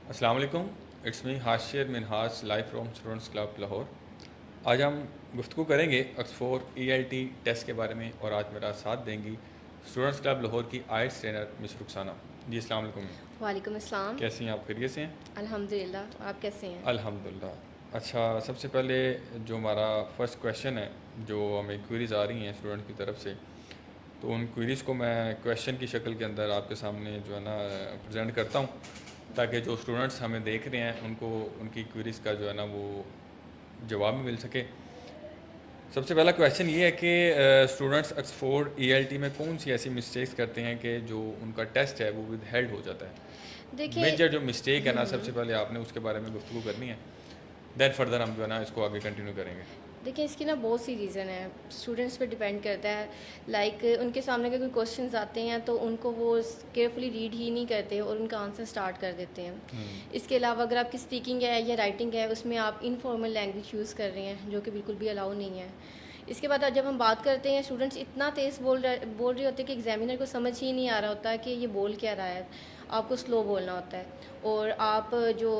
السلام علیکم. It's me Hashir Minhas live from students club Lahore. آج ہم گفتگو کریں گے آکسفورڈ ELT ٹیسٹ کے بارے میں، اور آج میرا ساتھ دیں گی اسٹوڈنٹس کلب لاہور کی آئلٹس ٹرینر مس رخسانہ. جی السلام علیکم. وعلیکم السلام. کیسی ہیں آپ؟ خیریت سے ہیں؟ الحمد للہ. آپ کیسے ہیں؟ الحمد للہ. اچھا، سب سے پہلے جو ہمارا فرسٹ کویشچن ہے، جو ہمیں کوئریز آ رہی ہیں اسٹوڈنٹ کی طرف سے، تو ان کوئریز کو میں کویشچن کی شکل کے اندر آپ کے سامنے جو ہے نا پریزنٹ کرتا ہوں، تاکہ جو اسٹوڈنٹس ہمیں دیکھ رہے ہیں ان کو ان کی کوئریز کا جو ہے نا وہ جواب بھی مل سکے. سب سے پہلا کویشچن یہ ہے کہ اسٹوڈنٹس آکسفورڈ ELT میں کون سی ایسی مسٹیکس کرتے ہیں کہ جو ان کا ٹیسٹ ہے وہ ود ہیلڈ ہو جاتا ہے؟ دیکھیں میجر جو مسٹیک ہے نا، سب سے پہلے آپ نے اس کے بارے میں گفتگو کرنی ہے، دین فردر ہم جو ہے نا اس کو آگے کنٹینیو کریں گے. دیکھیں اس کی نا بہت سی ریزن ہے، اسٹوڈنٹس پہ ڈپینڈ کرتا ہے. لائک ان کے سامنے اگر کوئی کوشچنز آتے ہیں تو ان کو وہ کیئرفلی ریڈ ہی نہیں کرتے اور ان کا آنسر اسٹارٹ کر دیتے ہیں. اس کے علاوہ اگر آپ کی اسپیکنگ ہے یا رائٹنگ ہے اس میں آپ انفارمل لینگویج یوز کر رہے ہیں، جو کہ بالکل بھی الاؤ نہیں ہے. اس کے بعد جب ہم بات کرتے ہیں، اسٹوڈنٹس اتنا تیز بول رہے ہوتے ہیں کہ ایگزامینر کو سمجھ ہی نہیں آ رہا ہوتا کہ یہ بول کیا رہا ہے. آپ کو سلو بولنا ہوتا ہے، اور آپ جو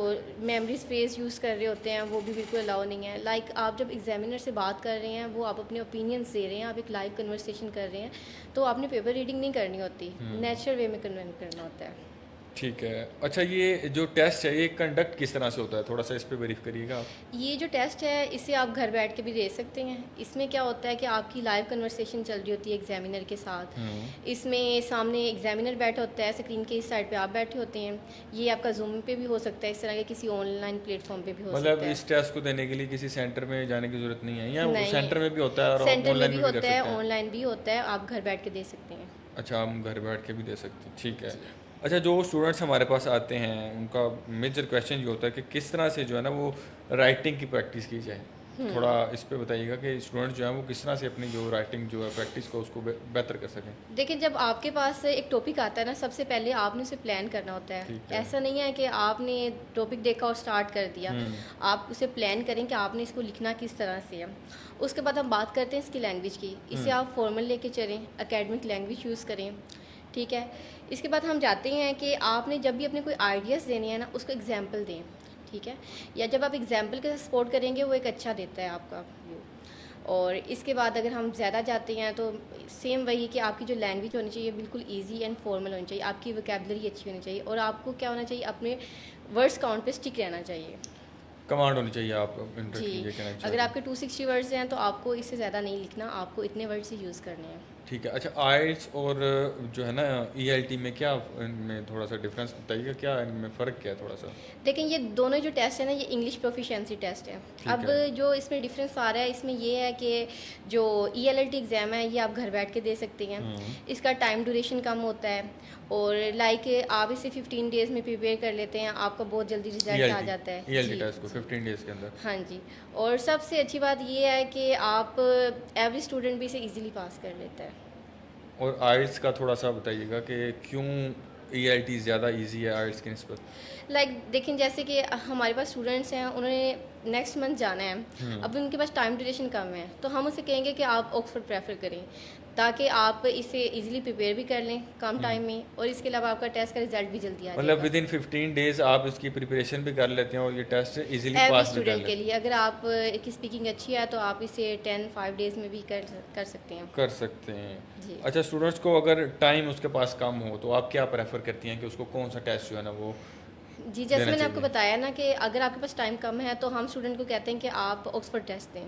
میموری اسپیس یوز کر رہے ہوتے ہیں وہ بھی بالکل الاؤ نہیں ہے. لائک آپ جب ایگزامینر سے بات کر رہے ہیں، وہ آپ اپنے اوپینینس دے رہے ہیں، آپ ایک لائیو کنورسیشن کر رہے ہیں، تو آپ نے پیپر ریڈنگ نہیں کرنی ہوتی، نیچرل وے میں کنوینٹ کرنا ہوتا ہے. ٹھیک ہے. اچھا، یہ جو ٹیسٹ ہے یہ کنڈکٹ کس طرح سے ہوتا ہے؟ تھوڑا سا اس پہ بریف کریے گا آپ. یہ جو ٹیسٹ ہے اسے آپ گھر بیٹھ کے بھی دے سکتے ہیں. اس میں کیا ہوتا ہے کہ آپ کی لائیو کنورسیشن چل رہی ہوتی ہے ایگزامینر کے ساتھ. اس میں سامنے ایگزامینر بیٹھا ہوتا ہے، اسکرین کے اس سائڈ پہ آپ بیٹھے ہوتے ہیں. یہ آپ کا زوم پہ بھی ہو سکتا ہے، اس طرح کے کسی آن لائن پلیٹ فارم پہ بھی ہو مطلب سکتا ہے. اس ٹیسٹ کو دینے کے لیے کسی سینٹر میں جانے کی ضرورت نہیں ہے، یا نہیں، سینٹر میں بھی ہوتا ہے اور سینٹر آن میں لائن بھی بھی کر ہوتا ہے، سکتے ہیں؟ آن لائن بھی ہوتا ہے، آپ گھر بیٹھ کے دے سکتے ہیں. اچھا، ہم گھر بیٹھ کے بھی دے سکتے ہیں. ٹھیک ہے. جی. اچھا، جو اسٹوڈنٹس ہمارے پاس آتے ہیں ان کا میجر کویشچن یہ ہوتا ہے کہ کس طرح سے جو ہے نا وہ رائٹنگ کی پریکٹس کی جائے. تھوڑا اس پہ بتائیے گا کہ اسٹوڈنٹ جو ہیں وہ کس طرح سے اپنی جو رائٹنگ جو ہے پریکٹس کو اس کو بہتر کر سکیں. دیکھیں جب آپ کے پاس ایک ٹاپک آتا ہے نا، سب سے پہلے آپ نے اسے پلان کرنا ہوتا ہے. ٹھیک ہے. ایسا نہیں ہے کہ آپ نے ٹاپک دیکھا اور سٹارٹ کر دیا. آپ اسے پلان کریں کہ آپ نے اس کو لکھنا کس طرح سے ہے. اس کے بعد ہم بات کرتے ہیں اس کی لینگویج کی. اسے آپ فارمل لے کے چلیں، اکیڈمک لینگویج یوز کریں. ٹھیک ہے. اس کے بعد ہم جاتے ہیں کہ آپ نے جب بھی اپنے کوئی آئیڈیاز دینے ہیں نا، اس کو ایگزامپل دیں. ٹھیک ہے. یا جب آپ ایگزامپل کے ساتھ سپورٹ کریں گے وہ ایک اچھا دیتا ہے آپ کا ویو. اور اس کے بعد اگر ہم زیادہ جاتے ہیں تو سیم وہی کہ آپ کی جو لینگویج ہونی چاہیے بالکل ایزی اینڈ فارمل ہونی چاہیے. آپ کی ویکیبلری اچھی ہونی چاہیے، اور آپ کو کیا ہونا چاہیے، اپنے ورڈس کاؤنٹ پہ اسٹک رہنا چاہیے. کمانڈ ہونی چاہیے. آپ جی. یہ کہنا چاہ اگر رہے آپ کے 260 ورڈز ہیں تو آپ کو اس سے زیادہ نہیں لکھنا، آپ کو اتنے ورڈز ہی یوز کرنے ہیں. ٹھیک ہے. اچھا، آئلٹس اور جو ہے نا ELT میں کیا ان میں تھوڑا سا ڈفرینس بتائیے گا، کیا ان میں فرق کیا ہے تھوڑا سا؟ دیکھیں یہ دونوں جو ٹیسٹ ہیں نا، یہ انگلش پروفیشنسی ٹیسٹ ہے. اب جو اس میں ڈفرینس آ رہا ہے اس میں یہ ہے کہ جو ELT ایگزام ہے یہ آپ گھر بیٹھ کے دے سکتے ہیں. اس کا ٹائم ڈیوریشن کم ہوتا ہے، اور لائک آپ اسے 15 ڈیز میں پریپیئر کر لیتے ہیں، آپ کا بہت جلدی رزلٹ آ جاتا ہے. ELT ٹیسٹ کو 15 ڈیز کے اندر. ہاں جی. اور سب سے اچھی بات یہ ہے کہ آپ ایوری اسٹوڈنٹ بھی اسے ایزیلی پاس کر لیتا ہے. اور آئلٹس کا تھوڑا سا بتائیے گا کہ کیوں ELT زیادہ ایزی ہے آئلٹس کی نسبت. لائک دیکھیں جیسے کہ ہمارے پاس اسٹوڈنٹس ہیں، انہوں نے نیکسٹ منتھ جانا ہے. اب ان کے پاس ٹائم ڈیوریشن کم ہے، تو ہم اسے کہیں گے کہ آپ آکسفورڈ پریفر کریں، تاکہ آپ اسے ایزیلی پریپیئر بھی کر لیں کم ٹائم میں، اور اس کے علاوہ آپ کا ٹیسٹ کا رزلٹ بھی جلدی آ جائے گا. مطلب ود ان 15 ڈیز آپ اس کی پریپریشن بھی کر لیتے ہیں اور یہ ٹیسٹ ایزیلی ایوری پاس بھی کر اسٹوڈنٹ کے لیتے ہیں. لیے اگر آپ کی اسپیکنگ اچھی ہے تو آپ اسے 5 ڈیز میں بھی کر سکتے ہیں. کر سکتے ہیں. جی. اچھا، اسٹوڈنٹس کو اگر ٹائم اس کے پاس کم ہو تو آپ کیا پریفر کرتی ہیں کہ اس کو کون سا ٹیسٹ جو ہے نا وہ جی جیسے میں نے آپ کو بتایا نا کہ اگر آپ کے پاس ٹائم کم ہے تو ہم اسٹوڈنٹ کو کہتے ہیں کہ آپ آکسفورڈ ٹیسٹ دیں.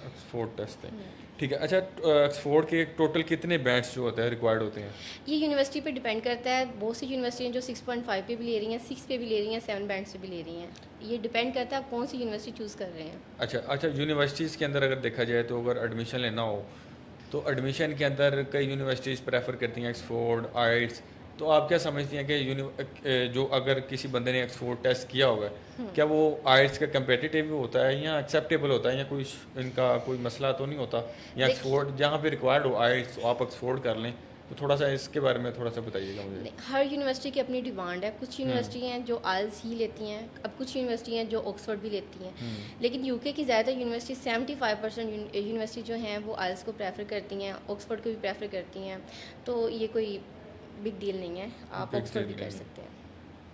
آکسفورڈ ٹیسٹ دیں. ٹھیک ہے. اچھا، آکسفورڈ کے ٹوٹل کتنے بینڈس جو ہوتے ہیں ریکوائرڈ ہوتے ہیں؟ یہ یونیورسٹی پہ ڈیپینڈ کرتا ہے. بہت سی یونیورسٹی ہیں جو 6.5 پہ بھی لے رہی ہیں، 6 پہ بھی لے رہی ہیں، 7 بینڈ سے بھی لے رہی ہیں. یہ ڈیپینڈ کرتا ہے آپ کون سی یونیورسٹی چوز کر رہے ہیں. اچھا، یونیورسٹیز کے اندر اگر دیکھا جائے تو اگر ایڈمیشن لینا ہو تو ایڈمیشن کے اندر کئی یونیورسٹیز پریفر کرتی ہیں آکسفورڈ آئلٹس. تو آپ کیا سمجھتی ہیں کہ جو اگر کسی بندے نے آکسفورڈ ٹیسٹ کیا ہوا ہے، کیا وہ آئلٹس کا کمپیٹیٹیو ہوتا ہے یا ایکسیپٹیبل ہوتا ہے، یا کوئی ان کا کوئی مسئلہ تو نہیں ہوتا، یا آکسفورڈ جہاں پہ ریکوائرڈ ہو آئلٹس آپ آکسفورڈ کر لیں؟ تو تھوڑا سا اس کے بارے میں تھوڑا سا بتائیے گا مجھے. ہر یونیورسٹی کی اپنی ڈیمانڈ ہے. کچھ یونیورسٹی ہیں جو آئلس ہی لیتی ہیں، اب کچھ یونیورسٹی ہیں جو آکسفورڈ بھی لیتی ہیں. لیکن UK کی زیادہ یونیورسٹی 75% یونیورسٹی جو ہیں وہ آئلس کو پریفر کرتی ہیں، آکسفورڈ کو بھی پریفر کرتی ہیں. تو یہ کوئی بگ ڈیل نہیں ہے، آپ آکسفورڈ بھی کر سکتے ہیں.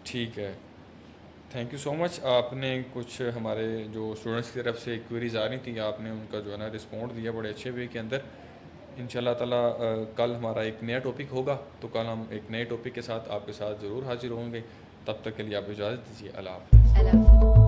ٹھیک ہے. تھینک یو سو مچ. آپ نے کچھ ہمارے جو اسٹوڈنٹس کی طرف سے کوئریز آ رہی تھیں آپ نے ان کا جو ہے نا رسپونڈ دیا بڑے اچھے وے کے اندر. ان شاء اللہ تعالیٰ کل ہمارا ایک نیا ٹاپک ہوگا تو کل ہم ایک نئے ٹاپک کے ساتھ آپ کے ساتھ ضرور حاضر ہوں گے. تب تک کے لیے آپ اجازت دیجیے. اللہ حافظ. اللہ حافظ.